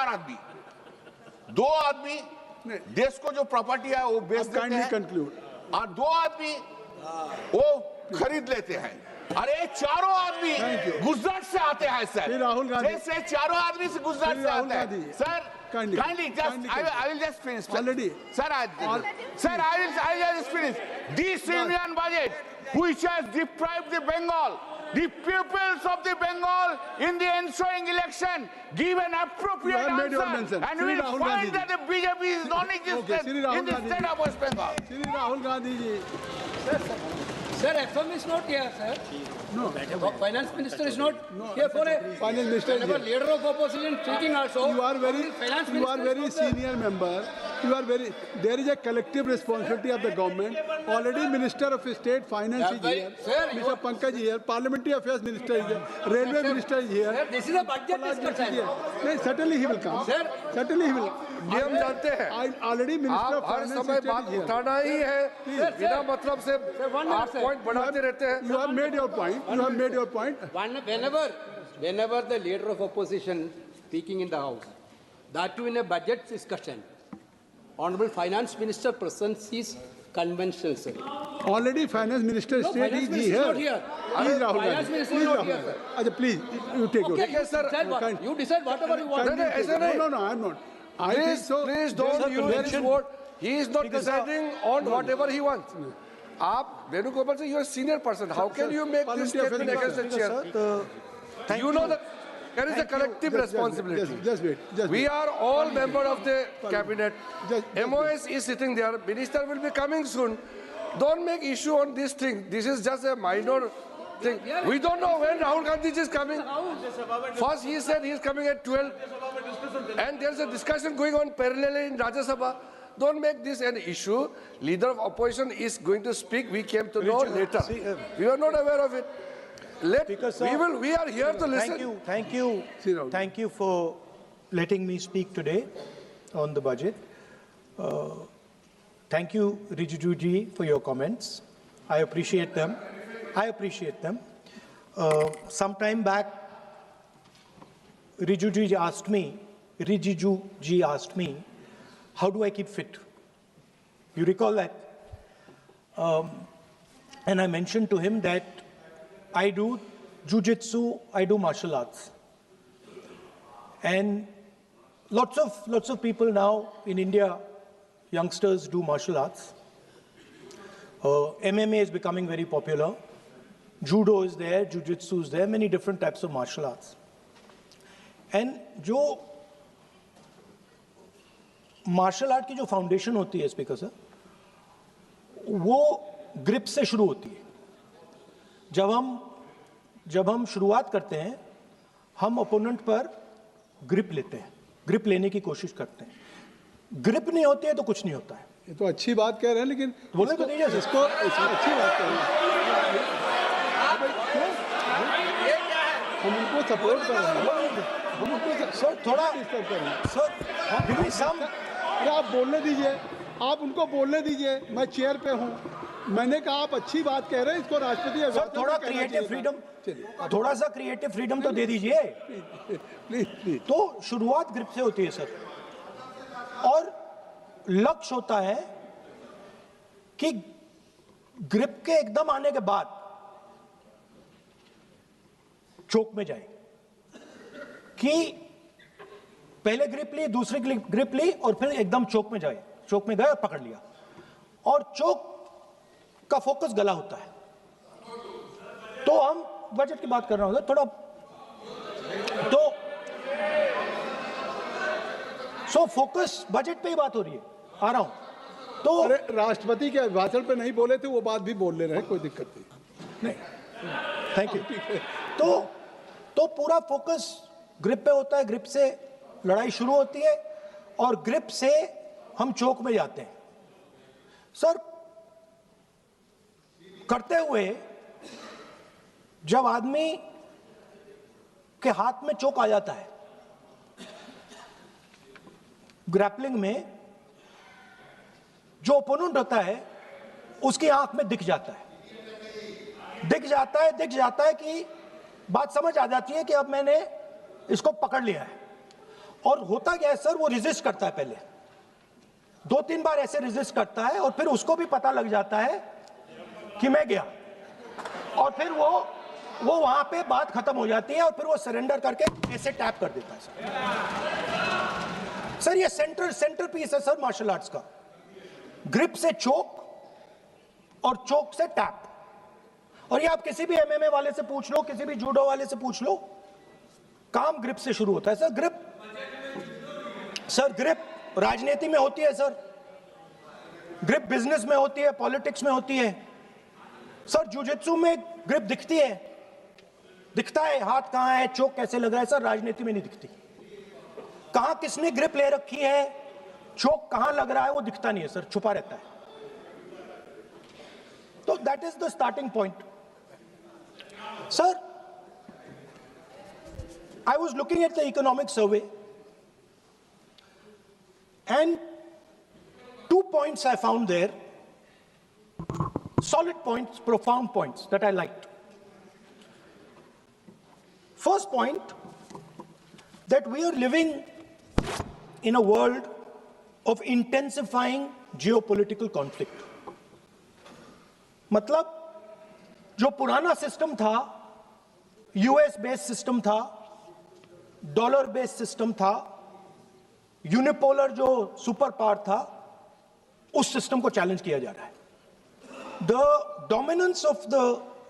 4 आदमी, 2 आदमी देश को जो प्रॉपर्टी है वो बेच देते हैं और 2 आदमी वो खरीद लेते हैं। अरे 4 आदमी गुजरात से आते हैं सर, राहुल गांधी से 4 आदमी से गुजरात से आते हैं sir. Kindly just I will just finish already sir. I will just finish. This Union budget which has deprived the Bengal, the pupils of the Bengal in the ensuing election give an appropriate answer and we will find that the BJP is non-existent in the state of West Bengal. Shri Rahul Gandhi ji. Sir, FM is not here, sir. No. Finance Minister is not here for a... Finance Minister Whenever leader of opposition speaking also... You are very senior member. There is a collective responsibility of the government. Already Minister of State Finance is here. Sir, Mr. Pankaj is here. Parliamentary Affairs Minister is here. Railway Minister is here. Sir, this is a budget discussion. No, certainly he will come. Sir, certainly he will. नियम जानते हैं Already Minister of आप हर Finance समय बात उठाना ही है, बिना मतलब से आप पॉइंट बढ़ाते रहते हैं। You have made your point. You have made your point. Whenever the leader of opposition speaking in the House, that too in a budget discussion, Honorable Finance Minister presents his conventional, sir. Already Finance Minister No, State Finance is Minister here. is not here. Please Rahul Finance Gandhi. Minister Please is not Rahul here, Gandhi. sir. Ajay, please, you take Okay, your you decide whatever you want. नहीं, ऐसा नहीं। No, I'm not. I think so. Please don't use this word. He is not deciding on whatever he wants. आप Venugopal sir, you are a senior person. How can you make this statement against the chair? You know that there is a collective responsibility. Just wait. We are all members of the cabinet. MOS is sitting there. Minister will be coming soon. Don't make issue on this thing. This is just a minor thing. We don't know when Rahul Gandhi is coming. First he said he is coming at 12. And there's a discussion going on parallelly in Rajya Sabha. Don't make this an issue. Leader of opposition is going to speak. We came to know later. We were not aware of it. We are here to listen. Thank you for letting me speak today on the budget. Thank you, Rijiju ji, for your comments. I appreciate them. Some time back, Rijiju ji asked me, how do I keep fit? You recall that? And I mentioned to him that I do jujitsu, I do martial arts. And lots of people now in India, youngsters do martial arts. MMA is becoming very popular. Judo is there, jujitsu is there, many different types of martial arts. And जो martial art की जो foundation होती है speaker sir, वो grip से शुरू होती है। जब हम शुरुआत करते हैं, हम ओपोनेंट पर ग्रिप लेते हैं, ग्रिप लेने की कोशिश करते हैं। ग्रिप नहीं होती है तो कुछ नहीं होता है। ये तो अच्छी बात कह रहे हैं, लेकिन बोले तो दीजिए इसको अच्छी बात कह रहे हैं। हम उनको सपोर्ट कर रहे हैं। हम उनको सर थोड़ा डिस्टर्ब कर रहे हैं। सर अरे आप बोलने दीजिए, आप उनको बोलने दीजिए। मैं चेयर पे हूँ, मैंने कहा आप अच्छी बात कह रहे हैं, इसको राष्ट्रपति सर थोड़ा क्रिएटिव फ्रीडम, थोड़ा सा क्रिएटिव फ्रीडम तो दे दीजिए। प्लीज। तो शुरुआत ग्रिप से होती है सर, और लक्ष्य होता है कि ग्रिप के एकदम आने के बाद चोक में जाए, कि पहले ग्रिप ली, दूसरी ग्रिप ली और फिर एकदम चोक में जाए। चोक में गए और पकड़ लिया, और चोक का फोकस गला होता है। तो हम बजट की बात कर रहे हैं थोड़ा, तो फोकस बजट पे ही बात हो रही है, आ रहा हूं। तो अरे राष्ट्रपति के भाषण पे नहीं बोले थे, वो बात भी बोल ले रहे हैं, कोई दिक्कत नहीं। Thank you. तो पूरा फोकस ग्रिप पे होता है, ग्रिप से लड़ाई शुरू होती है और ग्रिप से हम चोक में जाते हैं। सर करते हुए जब आदमी के हाथ में चोक आ जाता है, ग्रैपलिंग में जो ओपोनेंट होता है उसकी आंख में दिख जाता है कि बात समझ आ जाती है कि अब मैंने इसको पकड़ लिया है, और होता क्या है सर, वो रेजिस्ट करता है, पहले 2-3 बार ऐसे रेजिस्ट करता है और फिर उसको भी पता लग जाता है कि मैं गया, और फिर वो वहां पे बात खत्म हो जाती है और फिर वो सरेंडर करके ऐसे टैप कर देता है सर। ये सेंटर पीस है सर मार्शल आर्ट्स का। ग्रिप से चोक और चोक से टैप। और ये आप किसी भी एमएमए वाले से पूछ लो, किसी भी जूडो वाले से पूछ लो, काम ग्रिप से शुरू होता है सर। ग्रिप राजनीति में होती है सर, ग्रिप बिजनेस में होती है, पॉलिटिक्स में होती है सर। जुजित्सु में ग्रिप दिखती है, दिखता है हाथ कहां है, चोक कैसे लग रहा है सर, राजनीति में नहीं दिखती। कहां किसने ग्रिप ले रखी है, चोक कहां लग रहा है, वो दिखता नहीं है सर, छुपा रहता है। तो that is the starting point sir. I was looking at the economic survey and 2 points I found there, solid points, profound points that I liked. First point, that we are living in a world of intensifying geopolitical conflict. मतलब जो पुराना system था, US based system था, dollar based system था, unipolar जो super power था, उस system को चैलेंज किया जा रहा है। The dominance of the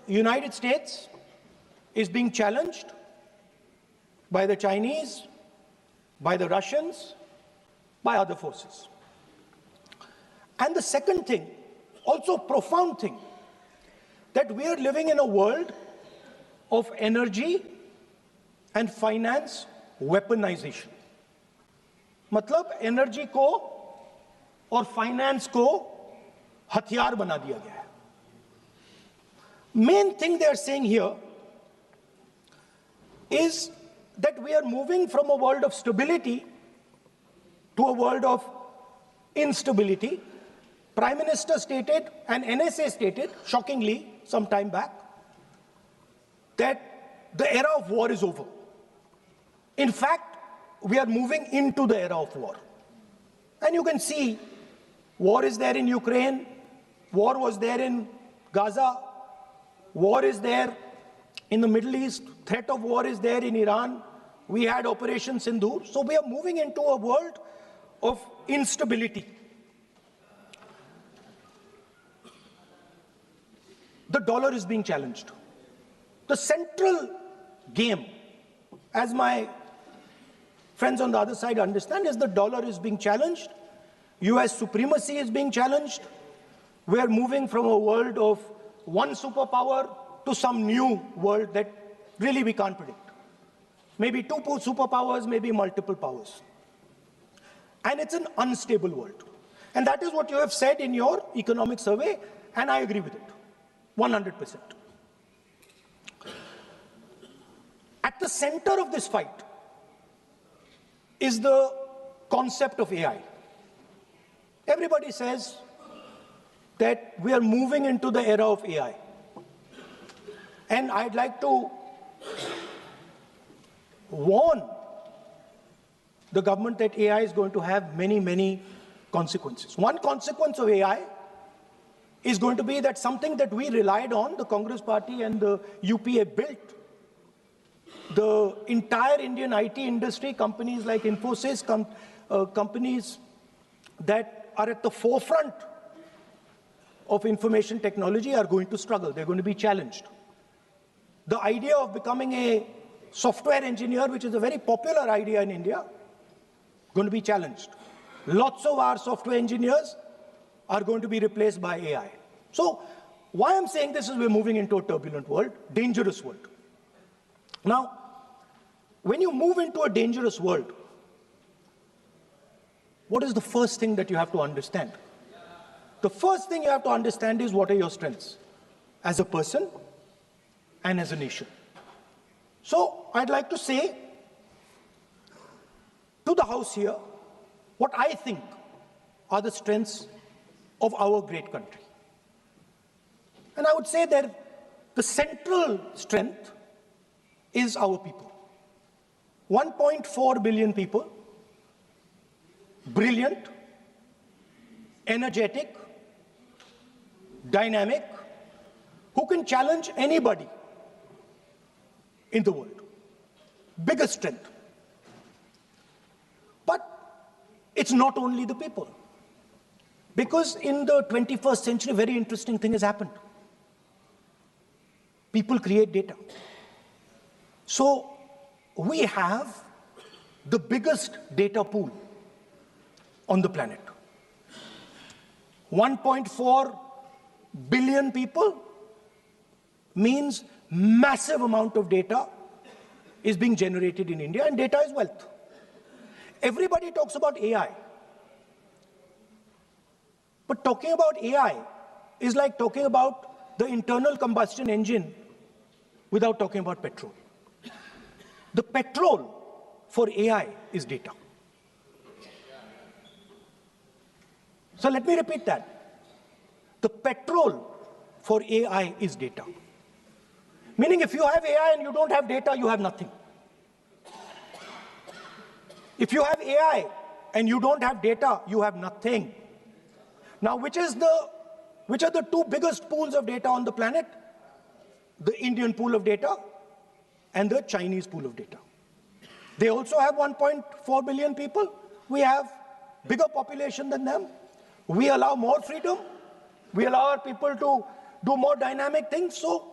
United states is being challenged by the Chinese, by the Russians, by other forces. And the second thing, also profound thing, that we are living in a world of energy and finance weaponization. मतलब energy को और finance को हथियार बना दिया गया है। Main thing they are saying here is that we are moving from a world of stability to a world of instability. Prime Minister stated and NSA stated, shockingly, some time back, that the era of war is over. In fact, we are moving into the era of war. And you can see, war is there in Ukraine, war was there in Gaza, war is there in the Middle East, threat of war is there in Iran. We had Operation Sindoor. So we are moving into a world of instability. The dollar is being challenged. The central game, as my friends on the other side understand, is the dollar is being challenged. US supremacy is being challenged. We are moving from a world of one superpower to some new world that really we can't predict. Maybe 2 superpowers, maybe multiple powers. And it's an unstable world. And that is what you have said in your economic survey, and I agree with it, 100%. At the center of this fight is the concept of AI. Everybody says that we are moving into the era of AI. And I'd like to warn the government that AI is going to have many, many consequences. One consequence of AI is going to be that something that we relied on, the Congress Party and the UPA built, the entire Indian IT industry, companies like Infosys, companies that are at the forefront of information technology are going to struggle. They're going to be challenged. The idea of becoming a software engineer, which is a very popular idea in India, going to be challenged. Lots of our software engineers are going to be replaced by AI. So why I'm saying this is we're moving into a turbulent world, dangerous world. Now, when you move into a dangerous world, what is the first thing that you have to understand? The first thing you have to understand is what are your strengths as a person and as a nation. So I'd like to say to the House here what I think are the strengths of our great country. And I would say that the central strength is our people. 1.4 billion people, brilliant, energetic, dynamic, who can challenge anybody in the world. Biggest strength. But it's not only the people. Because in the 21st century, a very interesting thing has happened. People create data. So we have the biggest data pool on the planet. 1.4 billion people means massive amount of data is being generated in India, and data is wealth. Everybody talks about AI. But talking about AI is like talking about the internal combustion engine without talking about petrol. The petrol for AI is data. So let me repeat that. The petrol for AI is data. Meaning if you have AI and you don't have data, you have nothing. If you have AI and you don't have data, you have nothing. Now, which are the two biggest pools of data on the planet? The Indian pool of data and the Chinese pool of data. They also have 1.4 billion people. We have bigger population than them. We allow more freedom. We allow our people to do more dynamic things. So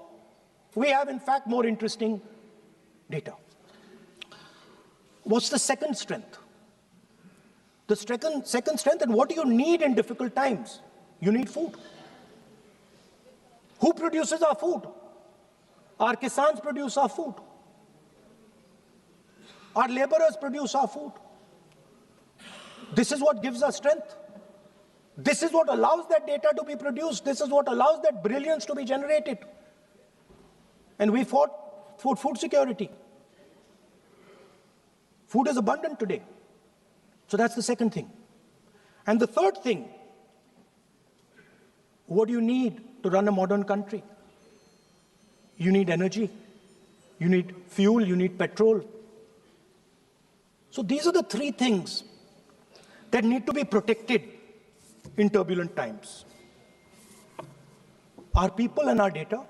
we have, in fact, more interesting data. What's the second strength? The second strength, and what do you need in difficult times? You need food. Who produces our food? Our kisans produce our food. Our laborers produce our food. This is what gives us strength. This is what allows that data to be produced. This is what allows that brilliance to be generated. And we fought for food security. Food is abundant today. So that's the second thing. And the third thing, what do you need to run a modern country? You need energy. You need fuel. You need petrol. So these are the three things that need to be protected in turbulent times. Our people and our data,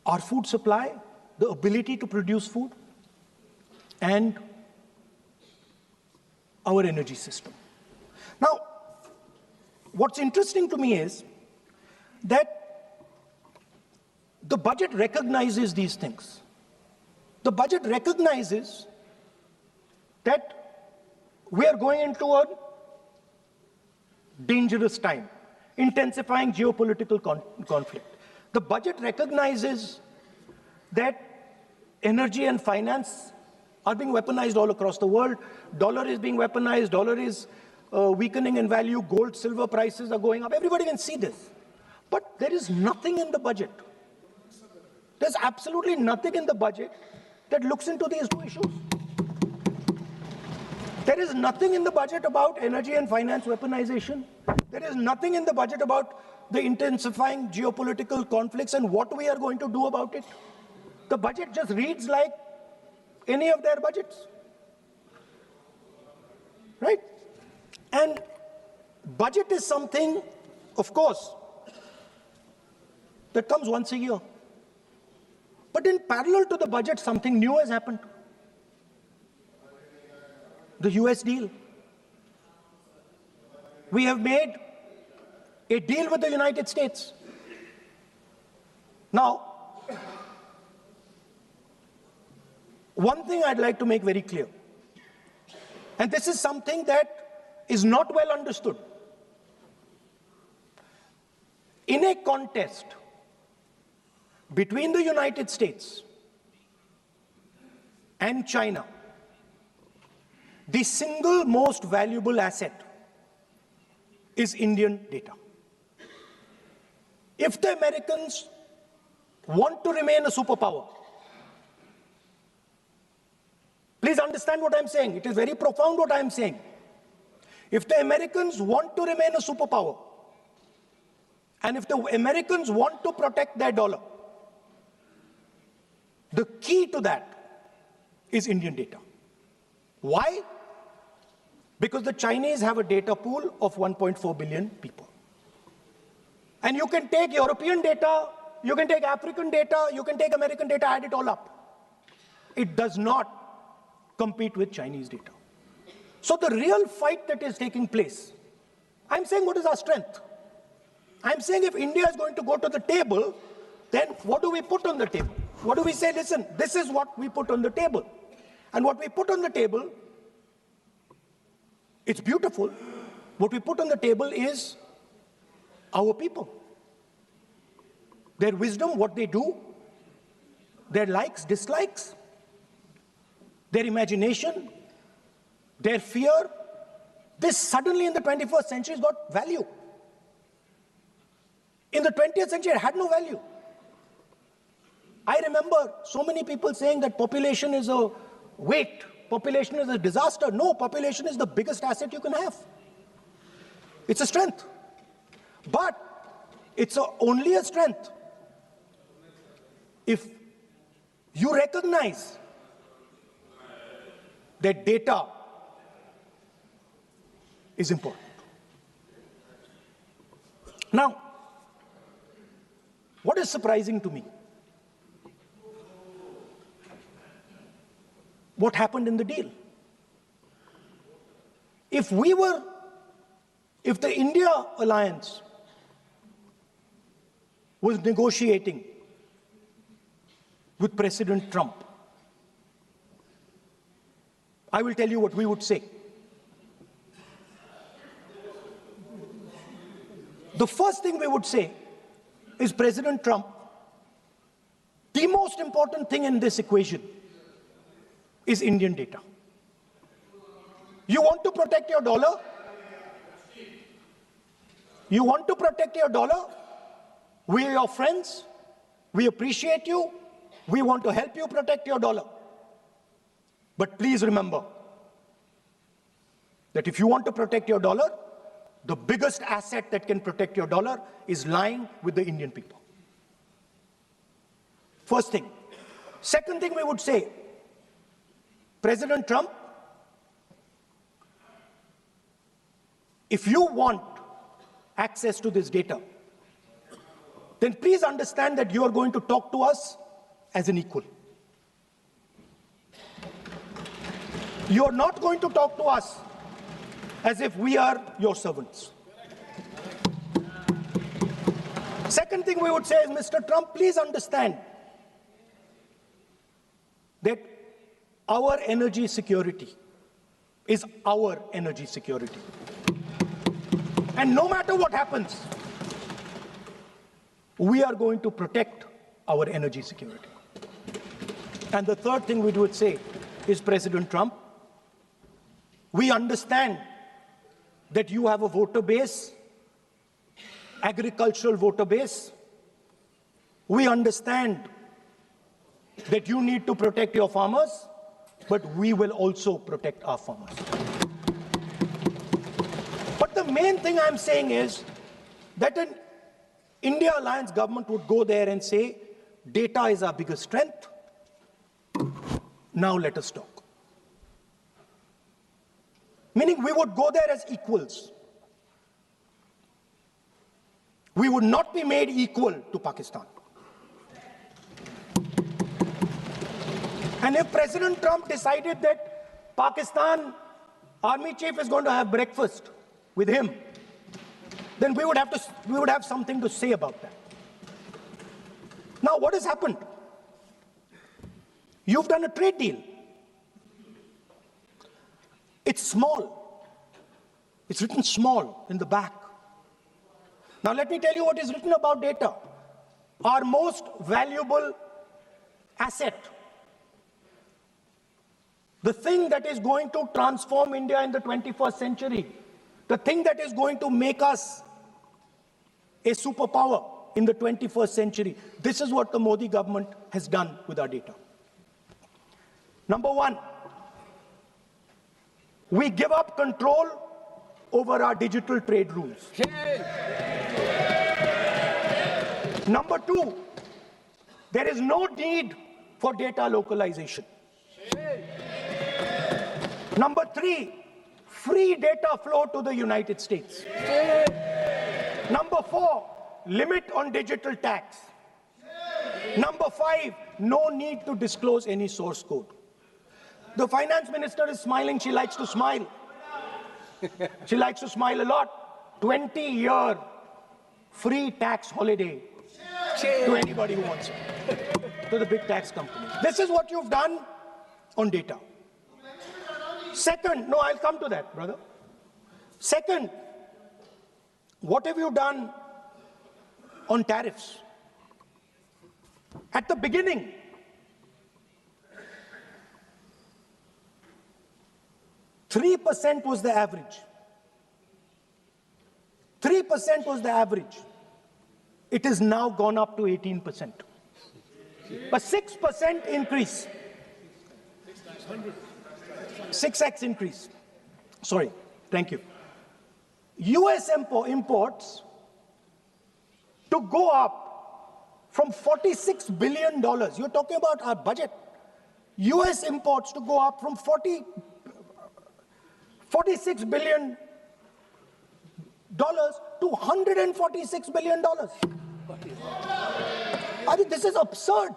our food supply, the ability to produce food, and our energy system. Now, what's interesting to me is that the budget recognizes these things. The budget recognizes that we are going into a dangerous time, intensifying geopolitical conflict. The budget recognizes that energy and finance are being weaponized all across the world. Dollar is being weaponized. Dollar is weakening in value. Gold, silver prices are going up. Everybody can see this. But there is nothing in the budget. There's absolutely nothing in the budget that looks into these two issues. There is nothing in the budget about energy and finance weaponization. There is nothing in the budget about the intensifying geopolitical conflicts and what we are going to do about it. The budget just reads like any of their budgets, right? And budget is something, of course, that comes once a year. But in parallel to the budget, something new has happened. The US deal. We have made a deal with the United States. Now, one thing I'd like to make very clear, and this is something that is not well understood. In a contest between the United States and China, the single most valuable asset is Indian data. If the Americans want to remain a superpower, please understand what I'm saying. It is very profound what I'm saying. If the Americans want to remain a superpower, and if the Americans want to protect their dollar, the key to that is Indian data. Why? Because the Chinese have a data pool of 1.4 billion people. And you can take European data, you can take African data, you can take American data, add it all up. It does not compete with Chinese data. So the real fight that is taking place, I'm saying what is our strength? I'm saying if India is going to go to the table, then what do we put on the table? What do we say? Listen, this is what we put on the table. And what we put on the table, it's beautiful. What we put on the table is our people. Their wisdom, what they do, their likes, dislikes, their imagination, their fear. This suddenly in the 21st century has got value. In the 20th century, it had no value. I remember so many people saying that population is a weight, population is a disaster. No, population is the biggest asset you can have. It's a strength. But it's only a strength if you recognize that data is important. Now, what is surprising to me? What happened in the deal? If the India alliance was negotiating with President Trump, I will tell you what we would say. The first thing we would say is, President Trump, the most important thing in this equation is Indian data. You want to protect your dollar? You want to protect your dollar? We are your friends. We appreciate you. We want to help you protect your dollar. But please remember that if you want to protect your dollar, the biggest asset that can protect your dollar is lying with the Indian people. First thing. Second thing we would say, President Trump, if you want access to this data, then please understand that you are going to talk to us as an equal. You are not going to talk to us as if we are your servants. Second thing we would say is, Mr. Trump, please understand that our energy security is our energy security. And no matter what happens, we are going to protect our energy security. And the third thing we would say is, President Trump, we understand that you have a voter base, agricultural voter base. We understand that you need to protect your farmers, but we will also protect our farmers. But the main thing I'm saying is that an India Alliance government would go there and say, data is our biggest strength. Now let us talk. Meaning we would go there as equals. We would not be made equal to Pakistan. And if President Trump decided that Pakistan army chief is going to have breakfast with him, then we would have something to say about that. Now, what has happened? You've done a trade deal. It's small. It's written small in the back. Now, let me tell you what is written about data. Our most valuable asset, the thing that is going to transform India in the 21st century, the thing that is going to make us a superpower in the 21st century. This is what the Modi government has done with our data. Number one, we give up control over our digital trade rules. Number two, there is no need for data localization. Number 3, free data flow to the United States. Number 4, limit on digital tax. Number 5, no need to disclose any source code. The finance minister is smiling. She likes to smile. She likes to smile a lot. 20-year free tax holiday to anybody who wants it, to the big tax companies. This is what you've done on data. Second, no, I'll come to that, brother. Second, what have you done on tariffs? At the beginning, $3% was the average. 3% was the average. It has now gone up to 18%. A 6% increase. 6x increase. Sorry, thank you. US imports to go up from $46 billion. You're talking about our budget. US imports to go up from $46 billion to $146 billion. I mean, this is absurd.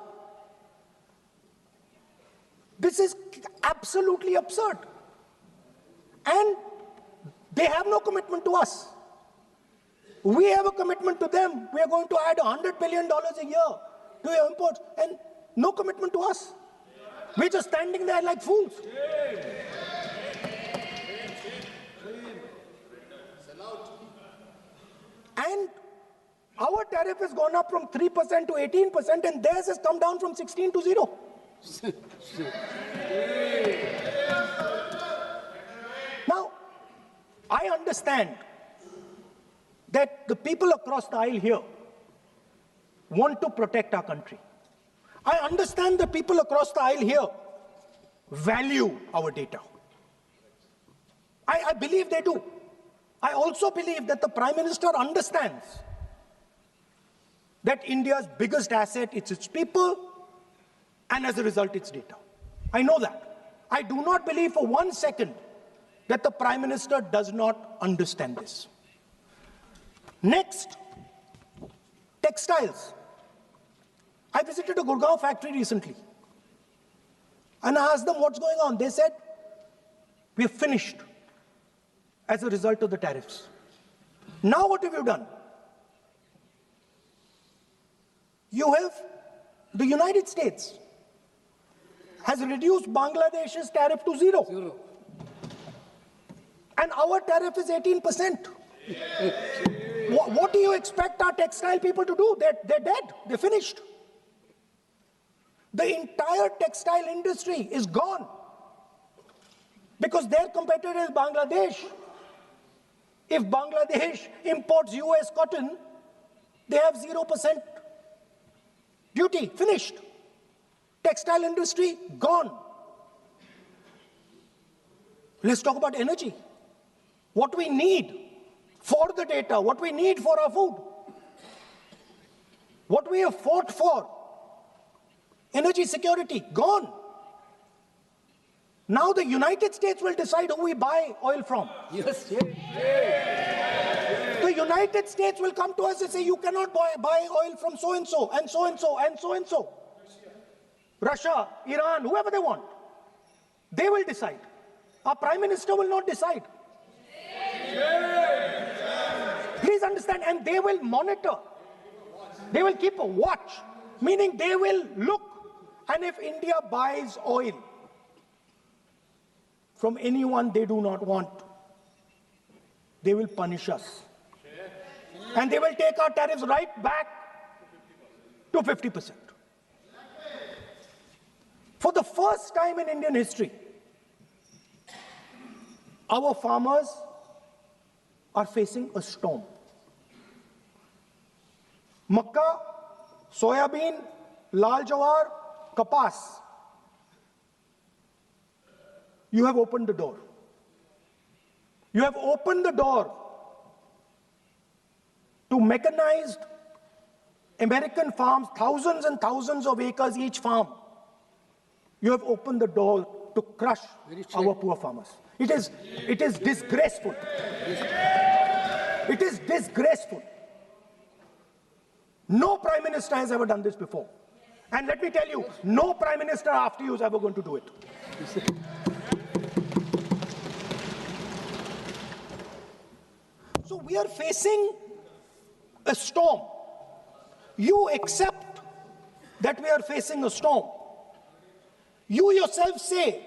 This is absolutely absurd. And they have no commitment to us. We have a commitment to them. We are going to add $100 billion a year to your imports, and no commitment to us. We're just standing there like fools. And our tariff has gone up from 3% to 18%, and theirs has come down from 16 to 0. Now, I understand that the people across the aisle here want to protect our country. I understand the people across the aisle here value our data. I believe they do. I also believe that the Prime Minister understands that India's biggest asset is its people, and as a result, its data. I know that. I do not believe for 1 second that the Prime Minister does not understand this. Next, textiles. I visited a Gurgaon factory recently, and I asked them what's going on. They said, we are finished as a result of the tariffs. Now what have you done? You have, the United States has reduced Bangladesh's tariff to 0. And our tariff is 18%. What do you expect our textile people to do? They're dead, they're finished. The entire textile industry is gone because their competitor is Bangladesh. If Bangladesh imports US cotton, they have 0% duty, finished. Textile industry, gone. Let's talk about energy. What we need for the data, what we need for our food, what we have fought for, energy security, gone. Now the United States will decide who we buy oil from. Yes. The United States will come to us and say, you cannot buy oil from so-and-so, and so-and-so, and so-and-so. Russia, Iran, whoever they want. They will decide. Our Prime Minister will not decide. Please understand, and they will monitor. They will keep a watch, meaning they will look, and if India buys oil from anyone they do not want, they will punish us. And they will take our tariffs right back to 50%. For the first time in Indian history, our farmers are facing a storm. Makkah, soybean, lal jawar, kapas. You have opened the door. You have opened the door to mechanized American farms, thousands and thousands of acres each farm. You have opened the door to crush our poor farmers. It is disgraceful. It is disgraceful. No Prime Minister has ever done this before. And let me tell you, no Prime Minister after you is ever going to do it. So we are facing a storm. You accept that we are facing a storm. You yourself say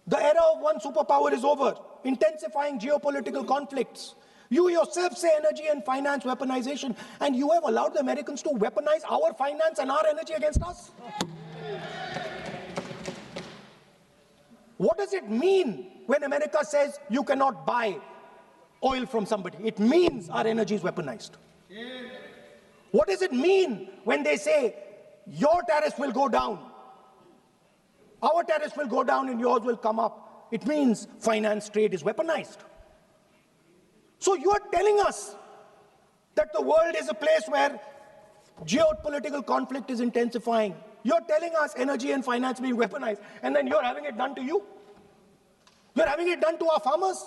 the era of one superpower is over, intensifying geopolitical conflicts. You yourself say energy and finance weaponization, and you have allowed the Americans to weaponize our finance and our energy against us. What does it mean when America says you cannot buy oil from somebody? It means our energy is weaponized. What does it mean when they say your tariffs will go down, our tariffs will go down and yours will come up? It means finance trade is weaponized. So you are telling us that the world is a place where geopolitical conflict is intensifying. You're telling us energy and finance being weaponized, and then you're having it done to you. You're having it done to our farmers.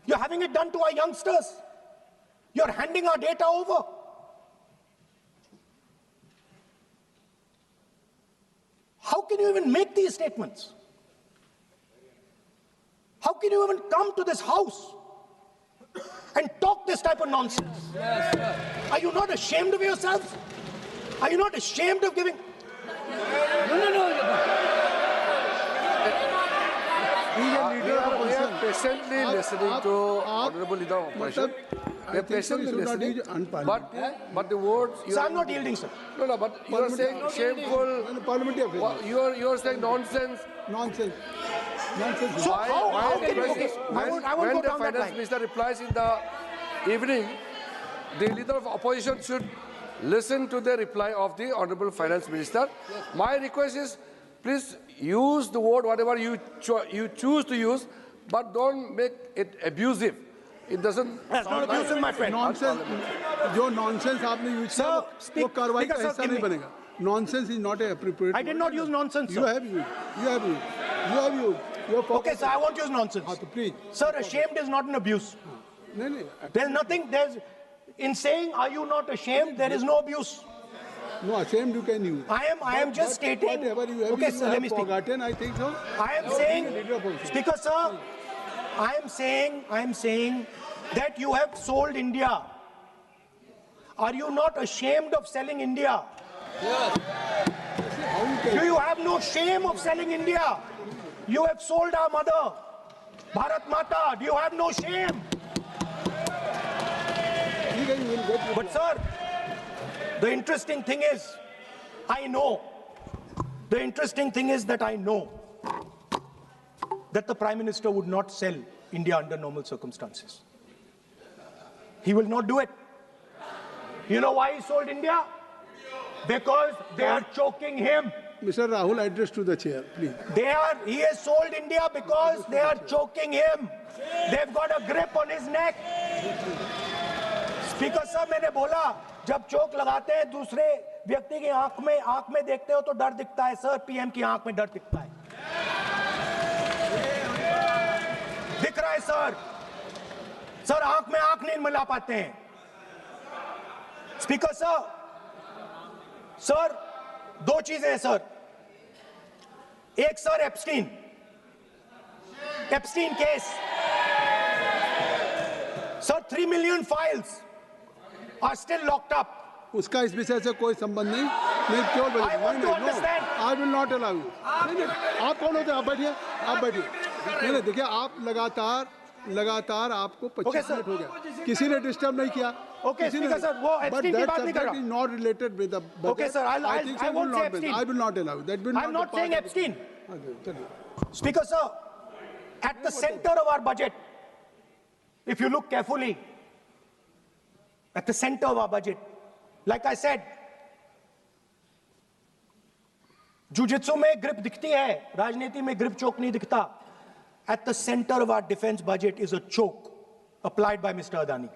You're having it done to our youngsters. You're handing our data over. How can you even make these statements? How can you even come to this house and talk this type of nonsense? Yes, are you not ashamed of yourselves? Are you not ashamed of giving? No. We are patiently listening to Honorable Leader of Opposition. We are patiently listening. But the words... So I'm not yielding, sir. No, but you are saying shameful... You are saying nonsense. Nonsense. So how can you... Okay, I won't go down that line. When the Finance Minister replies in the evening, the Leader of Opposition should listen to the reply of the Honorable Finance Minister. Yes. My request is, please use the word whatever you choose to use, but don't make it abusive. It doesn't. That's not abusive, my friend. Nonsense. जो nonsense आपने use किया वो कार्रवाई का हिस्सा नहीं बनेगा. Nonsense is not appropriate. I did not use nonsense, sir. You have used. Okay, sir, I won't use nonsense. Please. Sir, ashamed is not an abuse. No. There's nothing. In saying, are you not ashamed? There is no abuse. No, ashamed you can use. I am just stating. Whatever you have, okay, sir, let me speak. Forgotten, I think so. I am saying, Speaker, sir, I am saying that you have sold India. Are you not ashamed of selling India? Yes. Do you have no shame of selling India? You have sold our mother, Bharat Mata. Do you have no shame? But sir, the interesting thing is, I know that the Prime Minister would not sell India under normal circumstances. He will not do it. You know why he sold India? Because they are choking him. Mr. Rahul, address to the chair, please. He has sold India because they are choking him. They've got a grip on his neck. Speaker sir, मैंने बोला जब चोक लगाते हैं दूसरे व्यक्ति की आंख में देखते हो तो डर दिखता है सर. पीएम की आंख में डर दिखता है. दिख रहा है सर आंख में आंख नहीं मिला पाते हैं. स्पीकर सर दो चीजें हैं सर. एक sir Epstein case sir 3 million files are still locked up. उसका इस विषय से कोई संबंध नहीं. मैं क्यों बोलूं? I want to understand. I will not allow you. नहीं, आप कौन होते हैं? आप बैठिए. नहीं, देखिए आप लगातार आपको 25 मिनट हो गया. किसी ने डिस्टर्ब नहीं किया. Okay, Speaker sir, वो Epstein की बात नहीं कर रहा. But that subject is not related with the budget. Okay, sir, I won't say Epstein. I will not allow you. That will not. I'm not saying Epstein. Speaker sir, at the center of our budget, if you look carefully, at the center of our budget, like I said, jujitsu में grip दिखती है, राजनीति में grip choke नहीं दिखता. At the center of our defense budget is a choke applied by Mr. Adani.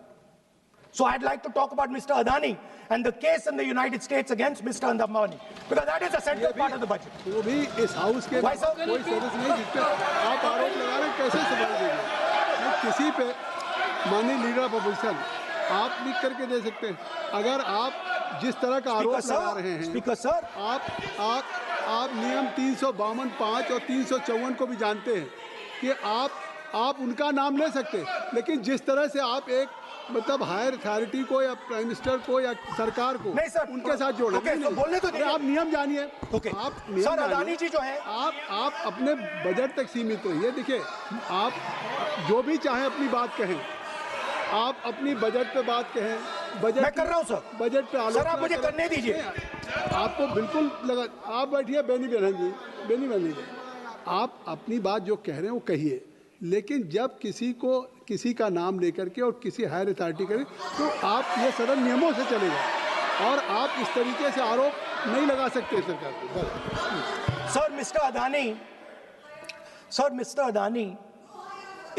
So I'd like to talk about Mr. Adani and the case in the United States against Mr. Ambani, because that is a central part of the budget. वो भी इस house के Why, sir? कोई सदस्य नहीं जिस पे आप आरोप लगा रहे हैं, कैसे सवाल देंगे? किसी पे माननीय लीडर ऑफ अपोजिशन आप लिख करके दे सकते हैं। अगर आप जिस तरह का आरोप लगा रहे हैं, स्पीकर सर, आप नियम 352, 5 और 354 को भी जानते हैं कि आप उनका नाम ले सकते हैं, लेकिन जिस तरह से आप एक मतलब हायर अथॉरिटी को या प्राइम मिनिस्टर को या सरकार को नहीं सर, उनके साथ जोड़े, तो बोलने तो दीजिए। आप नियम जानिए। ओके। आप नियम सर, जानिए। अदानी जी जो है, आप अपने बजट तक सीमित रहिए। देखिए, आप जो भी चाहें अपनी बात कहें, आप अपनी बजट पे बात कहें, बजट मैं कर रहा हूं सर, बजट पे आलोचना सर आप मुझे करने दीजिए। आपको बिल्कुल लगा, आप बैठिए बेनी बेहन जी, बेनी बेहन जी, आप अपनी बात जो कह रहे हैं वो कहिए, लेकिन जब किसी का नाम लेकर के और किसी हायर अथॉरिटी करें तो आप ये सदन नियमों से चलेगा और आप इस तरीके से आरोप नहीं लगा सकते सरकार को। Sir mister Adani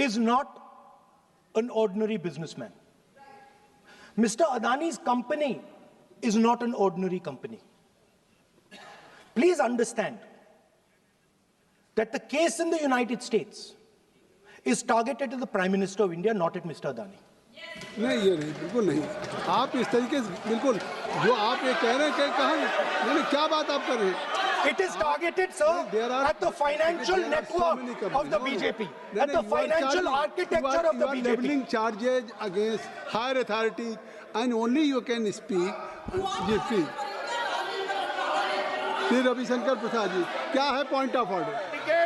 is not an ordinary businessman. Mr. Adani's company is not an ordinary company. Please understand that the case in the United States is targeted at the Prime Minister of India, not at Mr. Adani. नहीं, ये नहीं, बिल्कुल नहीं। आप इस तरीके से बिल्कुल जो आप ये कह रहे हैं, कहाँ नहीं, क्या बात आप कर रहे हैं? It is targeted, sir, at the financial network of the BJP, at the financial architecture of the BJP. You are leveling charges against higher authorities, and only you can speak. Ji, please. Shri Ravishankar Prasad ji, क्या है point of order?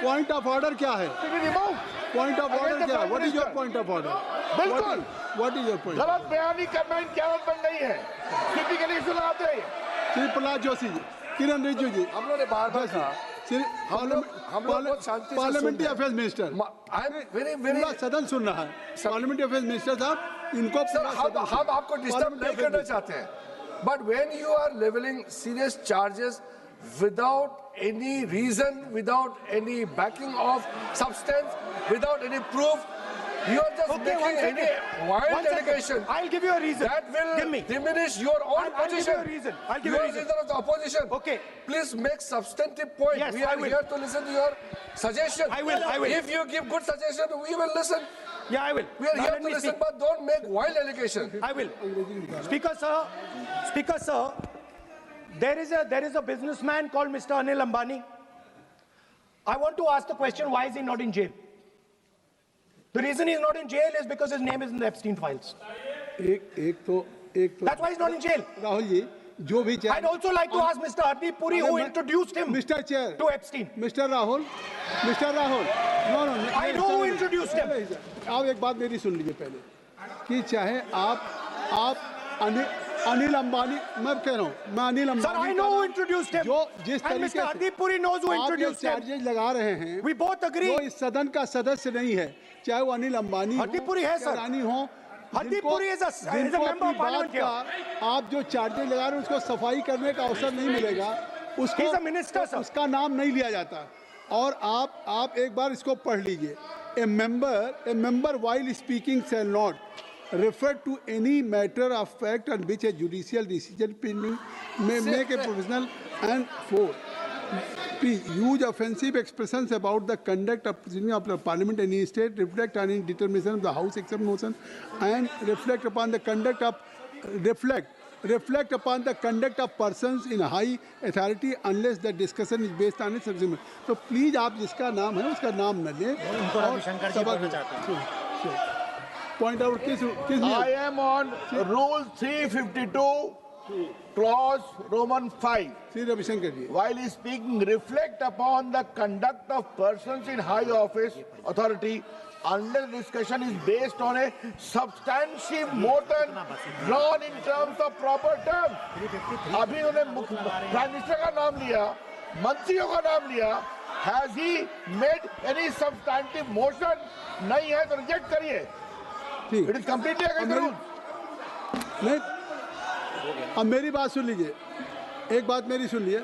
Point of order क्या है? Point of order क्या है? What is your point of order? बिल्कुल, what is your point? गलत बयानी करना इनकी आदत बन गई है, टिपिकली सुनाते हैं। श्री प्रहलाद जोशी जी, किरण रिजिजू जी, हम लोगों ने बार-बार कहा, श्री हम लोग बहुत शांति से पार्लियामेंट्री सुन रहे affairs minister, I am very पूरा सदन सुन रहा है। पार्लियामेंट्री अफेयर्स मिनिस्टर साहब, इनको सर, हम आपको डिस्टर्ब नहीं करना चाहते हैं, but when you are levelling serious charges without any reason, without any backing of substance, without any proof, you are just making any wild allegation. I'll give you a reason. That will Give me. diminish your own I'll give you position. a reason. I'll give you you a are reason. leader of the opposition. Okay. Please make substantive point. Yes, we are I will. here to listen to your suggestion. I will. If you give good suggestion, we will listen. Yeah, I will. We are Now here let to me listen, speak. but don't make wild allegation. I will. Speaker sir, there is a businessman called Mr. Anil Ambani. I want to ask the question, why is he not in jail? The reason he's not in jail is because his name is in the Epstein files. एक तो That's why he's not in jail. Rahul ji, जो भी I'd also like to ask Mr. Hardeep Puri, who introduced him mister chair to Epstein. Mister Rahul, no I know who introduced him. आप एक बात मेरी सुन लीजिए पहले, कि चाहे आप अनिल अंबानी, मैं कह रहा हूँ, मैं Anil Ambani, Sir, I know who introduced him. जो जिस And तरीके Mr. Hardeep Puri knows who आप introduced him. चार्जेज लगा रहे हैं, We both agree. जो इस सदन का सदस्य नहीं है, चाहे वो अनिल अंबानी हरदीप पुरी है, सर। रानी हो, हरदीप जिनको- पुरी is a जिनको member of अपनी बात parliament का आप जो चार्जेज लगा रहे हैं उसको सफाई करने का अवसर नहीं मिलेगा, उसको He's a minister, sir. उसका नाम नहीं लिया जाता। और आप एक बार इसको पढ़ लीजिए, a member while speaking shall not refer to any matter of fact on which a judicial decision pending may make a provisional and for please use offensive expressions about the conduct of proceeding of the parliament in any state, reflect on any determination of the house except motion, and reflect upon the conduct of persons in high authority unless the discussion is based on a subsequent. तो please आप जिसका नाम है उसका नाम न लें। Point out किस I am on Rule 352, Clause Roman 5. Shri Ravishankar ji, While speaking, reflect upon the conduct of persons in high office, authority, unless discussion is based on a substantive motion drawn in terms of proper terms. अभी उन्होंने prime minister का नाम लिया, मंत्रियों का नाम लिया, has he made any substantive motion? नहीं है तो रिजेक्ट करिए. ठीक It is completely against the rules. नहीं, अब मेरी बात सुन लीजिए, एक बात मेरी सुन लीजिए,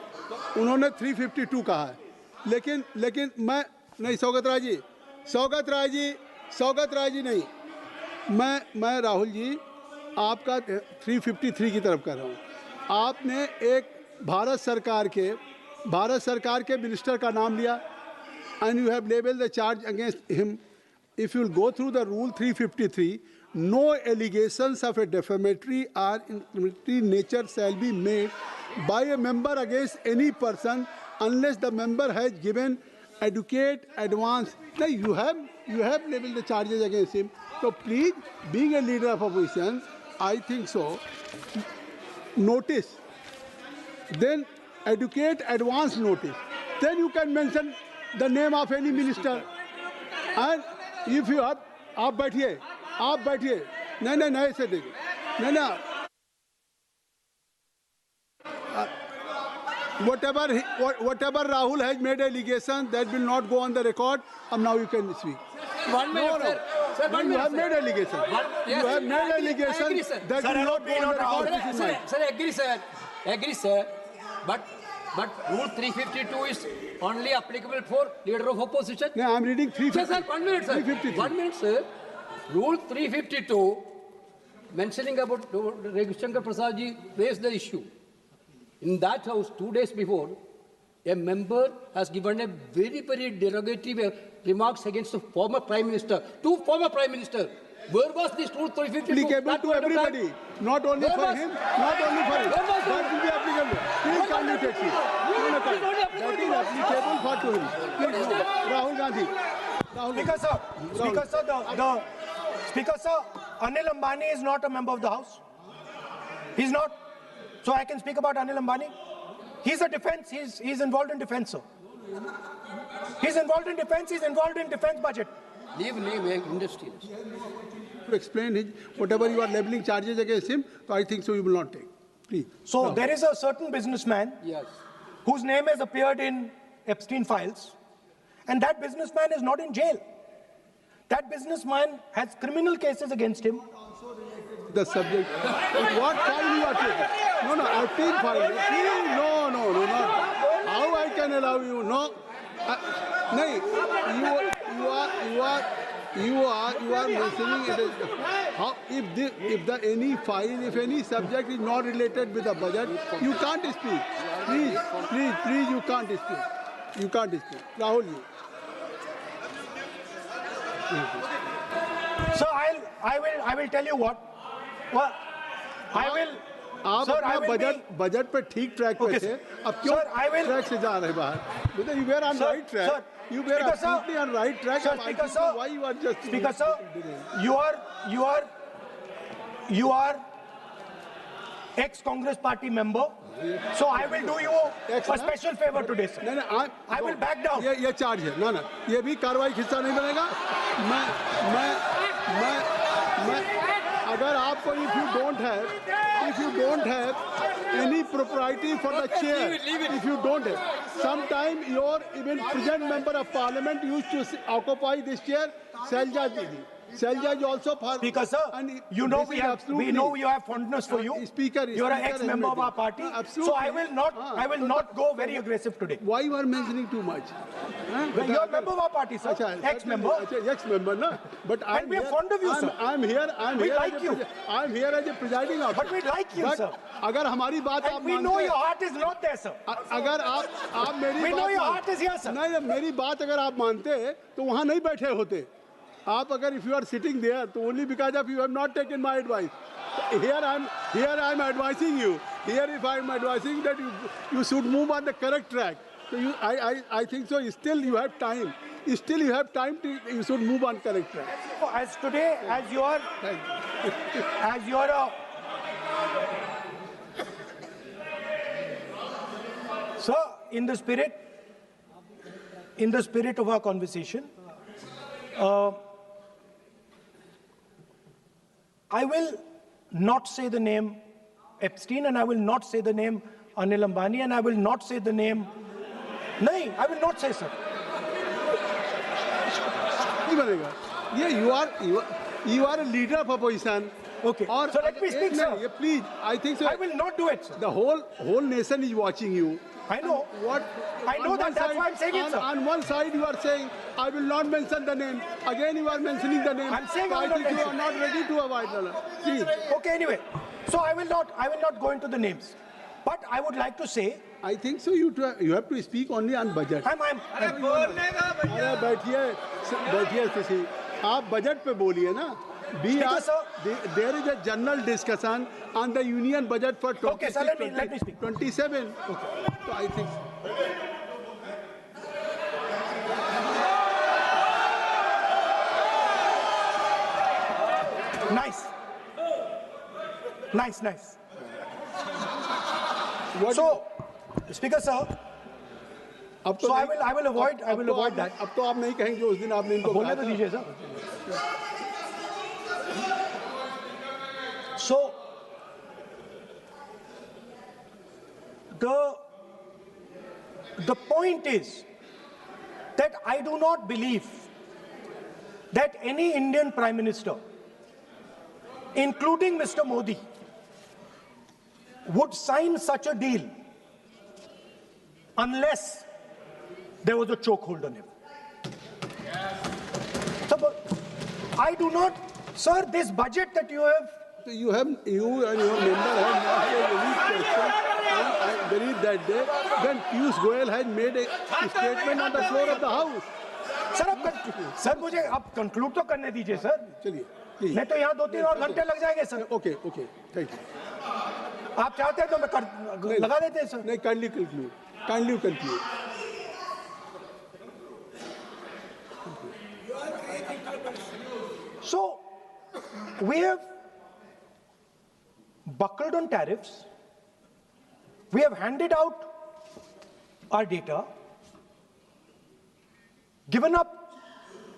उन्होंने 352 कहा है, लेकिन मैं नहीं, सौगत राय जी नहीं, मैं राहुल जी आपका 353 की तरफ कर रहा हूँ। आपने एक भारत सरकार के मिनिस्टर का नाम लिया and you have labeled the charge against him. If you will go through the rule 353, no allegations of a defamatory or incriminatory nature shall be made by a member against any person unless the member has given adequate advance. Now you have labeled the charges against him. So please, being a leader of opposition, I think so. Notice, then adequate advance notice. Then you can mention the name of any minister. And if you have, आप बैठिए, नहीं ऐसे देखिए, नहीं whatever Rahul has made allegation that will not go on the record, and now you can speak. 1 minute, sir. Sir, 1 You minute, have sir. made allegation. Yes, You have made I agree, allegation sir. that will not go on the record. This is mine. Sir, agree, sir. But Rule 352 is only applicable for leader of opposition. No, I am reading 350. Sir, 1 minute, sir. 353. 1 minute, sir. Rule 352, mentioning about Ravi Shankar Prasad ji raised the issue. In that house, 2 days before, a member has given a very, very derogatory remarks against the former Prime Minister, two former Prime Ministers. Where was this Rule 352? Applicable to everybody, not only for him, not only for him. That will be applicable. Please kindly take it. That is applicable for to him. Please, no. Rahul Gandhi. Speaker, sir, Anil Ambani is not a member of the House. He's not. So I can speak about Anil Ambani. He's a defense. He's involved in defense, sir. He's involved in defense. He's involved in defense budget. Leave industrialist. To explain his, whatever you are labeling charges against him, so I think so you will not take. Please. So there is a certain businessman Yes. whose name has appeared in Epstein files, and that businessman is not in jail. That businessman has criminal cases against him. The subject. What file you are taking? No, Epstein file. No, not. How I can allow you? No. No, you are mentioning it as how if any file, if any subject is not related with the budget, you can't speak. Please, you can't speak. You can't speak. Rahul, you. So I will tell you what. Well, I will. आप Sir, I अपना will budget पे ठीक track पे Okay, थे, sir. अब क्यों Sir, I will- track से जा रहे बाहर? Because you were on Sir, right track. sir, You were Speaker, sir. absolutely on right track. Sir, and I Speaker, think sir. why you are just Speaker, sir, you are ex-Congress party member. So I will do you a special favor today, sir. नहीं, I will back down. ये charge है ना, ये भी कार्रवाई का हिस्सा नहीं बनेगा। मैं अगर आपको if you don't have any propriety for the chair, if you don't have, sometime your even present member of parliament used to occupy this chair, Selja Didi. Selja is also for. Speaker, sir, and you know this is absolutely- we know you have fondness for you. Speaker, you are an Speaker ex-member of our party. Absolutely. So I will not go very aggressive today. Why you are mentioning too much? Well, you are a member of our party, sir. अच्छा, Ex-member. Ex-member, na? But And we are fond of you, sir. I'm here. We like you. I'm here as a presiding officer. But we like you, But sir. अगर हमारी बात आप And we know your heart is not there, sir. अगर आप मेरी We बात know your heart is here, sir. नहीं, मेरी बात अगर आप मानते तो वहाँ नहीं बैठे होते. आप अगर if you are sitting there, तो only because of you have not taken my advice. Here I'm advising you. Here if I'm advising that you should move on the correct track. So I think so. Still you have time. Still you have time to you should move on correct track. As today, as you are sir, in the spirit of our conversation, I will not say the name Epstein, and I will not say the name Anil Ambani, and I will not say the name. No, I will not say, sir. नहीं बनेगा. Yeah, you are a leader of opposition. Okay. So let me speak, sir. Please, I think so. I will not do it, sir. The whole nation is watching you. I know. What? I know on that, one that's side- why I'm saying it, sir. On one side you are saying, I will not mention the name. Again you are mentioning the name. I'm saying so I I will not think you mention. are not ready to avoid the Please. Okay, anyway. So I will not go into the names. But I would like to say, I think so. You have to speak only on budget. I'm अरे बैठिए किसी आप budget पे बोलिए ना Speaker, sir. There is a general discussion on the union budget for 26, Okay, sir, let me speak. 27. Okay. So I think nice. what So, Speaker, sir, अब तो so I नहीं- will avoid that. अब तो आप नहीं कहेंगे उस दिन आपने इनको बोलने कहा तो था। दीजिए sir. So, the point is that I do not believe that any Indian Prime Minister, including Mr. Modi, would sign such a deal unless there was a chokehold on him. So, but I do not, sir, this budget that you have. So you and your member have not made any question. And I believe that day when Piyush Goyal had made a statement on the floor of the house. Sir मुझे अब conclude तो करने दीजिए sir. चलिए please. नहीं तो यहाँ 2-3 और घंटे लग जाएंगे सर. Okay, thank you. आप चाहते हैं तो मैं लगा देते हैं सर. नहीं, kindly conclude. So, we have buckled on tariffs. We have handed out our data, given up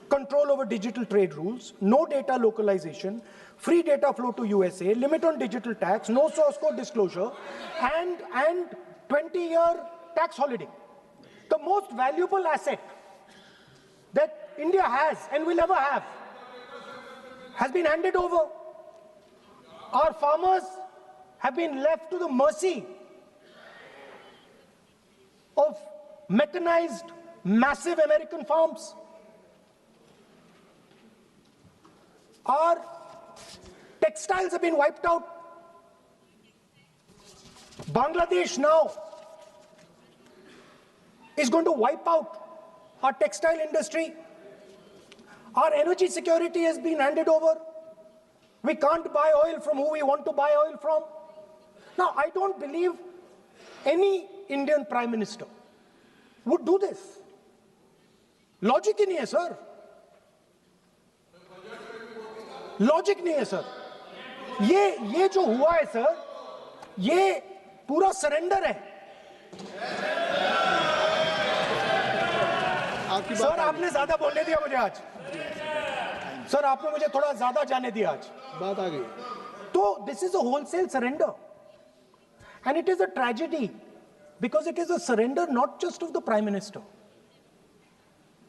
control over digital trade rules, no data localization, free data flow to USA, limit on digital tax, no source code disclosure, and 20-year tax holiday. The most valuable asset that India has and will ever have has been handed over. Our farmers have been left to the mercy of mechanized, massive American farms. Our textiles have been wiped out. Bangladesh now is going to wipe out our textile industry. Our energy security has been handed over. We can't buy oil from who we want to buy oil from. Now, I don't believe any Indian Prime Minister would do this. Logic ही नहीं है sir. Logic नहीं है sir. ये जो हुआ है sir, ये पूरा सरेंडर है. सर आपने ज्यादा बोलने दिया मुझे आज. सर आपने मुझे थोड़ा ज्यादा जाने दिया आज. बात आ गई. तो this is a wholesale surrender, and it is a tragedy because it is a surrender not just of the Prime Minister.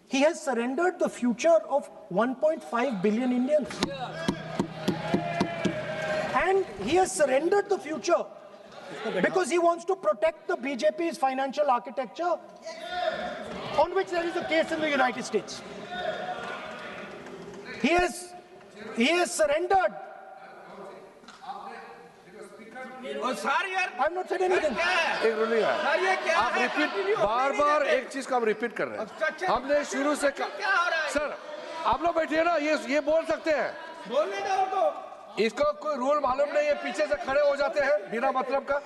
He has surrendered the future of 1.5 billion Indians. And he has surrendered the future because he wants to protect the BJP's financial architecture, on which there is a case in the United States. He has surrendered. I'm not saying anything. एक ruling है. आप repeat बार एक चीज का हम repeat कर रहे हैं. हमने शुरू से सर आप लोग बैठिए ना. ये बोल सकते हैं. बोलने दो उनको. इसको कोई रूल मालूम नहीं है. पीछे से खड़े हो जाते हैं बिना मतलब का.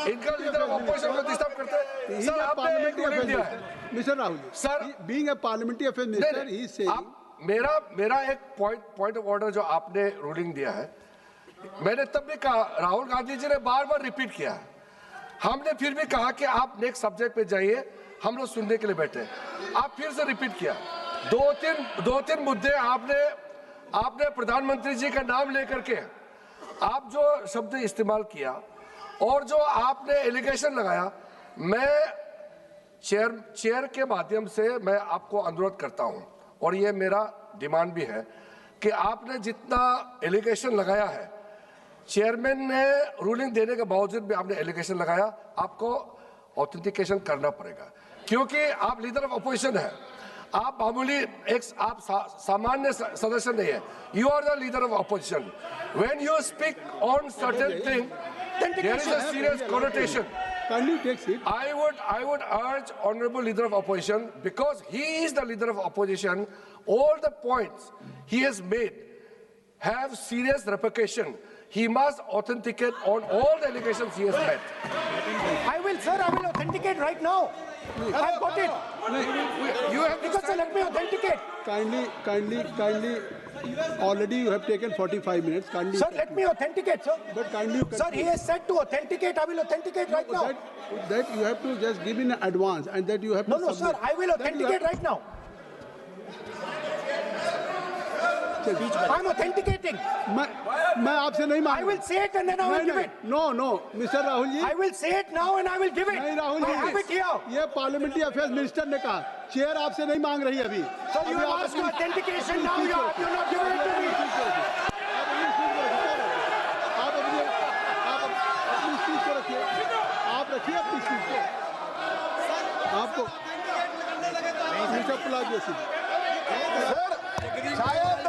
इनका लीडर ऑपोजिशन को डिस्टर्ब करते हैं. सर आपने एक रूलिंग दिया है. Mister Rahul sir being a parliamentary affair minister ही से मेरा एक पॉइंट ऑफ ऑर्डर जो आपने रूलिंग दिया है, मैंने तब भी कहा, राहुल गांधी जी ने बार रिपीट किया. हमने फिर भी कहा कि आप नेक्स्ट सब्जेक्ट पे जाइए, हम लोग सुनने के लिए बैठे. आप फिर से रिपीट किया. दो तीन मुद्दे आपने प्रधानमंत्री जी का नाम लेकर के आप जो शब्द इस्तेमाल किया और जो आपने एलिगेशन लगाया, मैं चेयर के माध्यम से मैं आपको अनुरोध करता हूं और ये मेरा डिमांड भी है कि आपने जितना एलिगेशन लगाया है, चेयरमैन ने रूलिंग देने के बावजूद भी आपने एलिगेशन लगाया, आपको ऑथेंटिकेशन करना पड़ेगा, क्योंकि आप लीडर ऑफ अपोजिशन है, आप मामूली आप सामान्य सदस्य नहीं है, you are the leader of opposition. When you speak on certain thing, there is a serious connotation. Kindly take seat. I would urge honorable leader of opposition, because he is the leader of opposition, all the points he has made have serious repercussion. He must authenticate on all the allegations he has made. I will, sir, I will authenticate right now. I've got it. You have to Because sir, let me authenticate. Kindly. Already you have taken 45 minutes. Kindly. Sir, let me authenticate, sir. But kindly you Sir, he has said to authenticate. I will authenticate right now. that you have to just give in advance, and that you have No, to no, sir, submit. I will That you authenticate have- right now. I'm authenticating. मैं आपसे नहीं मांग I will say it and then I will give it. No mister Rahul ji, I will say it now and I will give it. नहीं Rahul I have it ji, here. ये पार्लियामेंटी affairs minister ने कहा, chair आपसे नहीं मांग रही अभी. So you अभी have आप asked for authentication now. You're not giving it to me. आप अपनी स्पीच को रखिए, आप रखिए अपनी स्पीच को. आपको मिस्टर पलाजी सर, शायद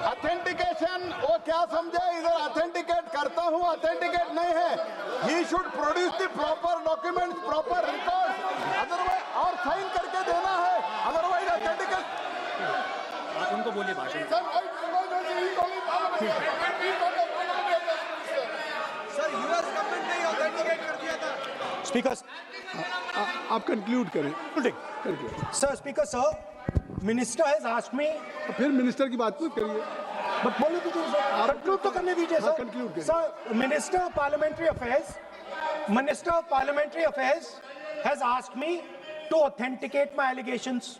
ऑथेंटिकेशन वो क्या समझे, इधर ऑथेंटिकेट करता हूँ, ऑथेंटिकेट नहीं है. He should produce the proper document, proper record, otherwise और साइन करके देना है, अदरवाइज ऑथेंटिकेट. आप उनको बोलिए भाषण. सर यूएस गवर्नमेंट ने ऑथेंटिकेट कर दिया था. Speaker, आप कंक्लूड करें. sir, Speaker, sir, Minister has asked me. फिर मिनिस्टर की बात मत करिए. But बोलो दीजिए सर, conclude तो करने दीजिए हाँ, सर. conclude करिए. Sir, Minister of Parliamentary Affairs has asked me to authenticate my allegations.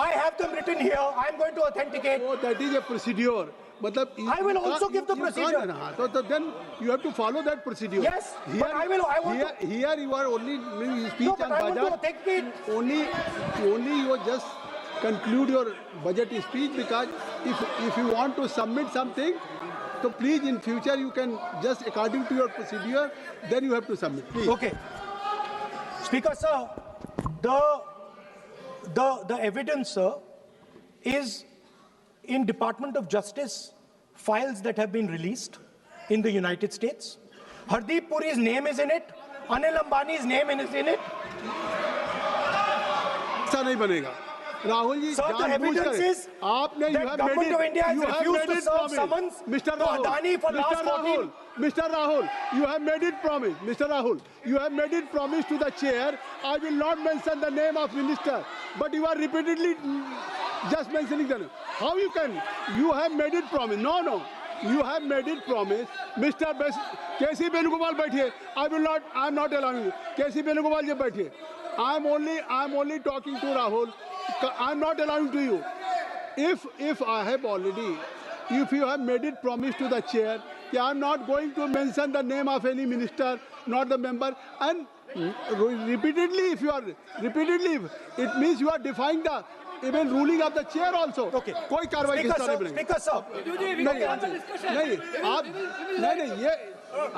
I have them written here. I am going to authenticate. Oh, that is a procedure. मतलब I will also give the you can't- procedure. हाँ, तो then you have to follow that procedure. Yes, but I want to- Here you are only doing speech No, on but I want to budget. authenticate. Only you just conclude your budget speech, because if you want to submit something, so please in future you can just according to your procedure, then you have to submit. Please. Okay. Speaker, sir, the evidence, sir, is in Department of Justice files that have been released in the United States. Hardeep Puri's name is in it. Anil Ambani's name is in it. ऐसा नहीं बनेगा. Rahul ji, Sir, the evidence is आपने that government of India has refused to serve summons Mr. to Adani for last 14. Mr. Rahul, you have made it promise. Mr. Rahul, you have made it promise to the chair. I will not mention the name of minister, but you are repeatedly just mentioning the name. How you can? You have made it promise. No. You have made it promise. Mr. K.C. Venugopal बैठिए. I am not allowing you. K.C. Venugopal जी बैठिए. I am only talking to Rahul. I am not allowing to you. If you have made it promise to the chair, I am not going to mention the name of any minister, not the member, and repeatedly, it means you are defying the even ruling of the chair also. Okay. कोई कार्रवाई Speaker, किस तरह sir, नहीं. Speaker, sir.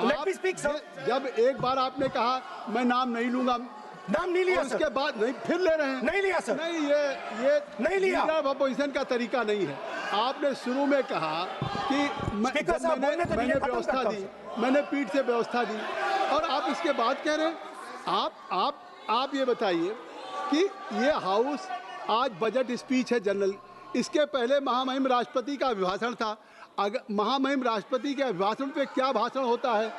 Let me speak, sir. जब एक बार आपने कहा मैं नाम नहीं लूंगा, नाम नहीं लिया, और सर. उसके बाद नहीं फिर ले रहे हैं. नहीं लिया, सर. नहीं, ये नहीं लिया. लीडर ऑफ अपोजिशन का तरीका नहीं है. आपने शुरू में कहा कि Speaker, जब साहब, बोलने तो मैंने दीजिए, खत्म व्यवस्था करता दी, हूं, मैंने पीठ से व्यवस्था दी, और आप इसके बाद कह रहे हैं. आप ये बताइए कि ये हाउस आज बजट स्पीच है जनरल. इसके पहले महामहिम राष्ट्रपति का अभिभाषण था. अगर महामहिम राष्ट्रपति के अभिभाषण पे क्या भाषण होता है,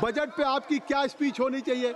बजट पे आपकी क्या स्पीच होनी चाहिए.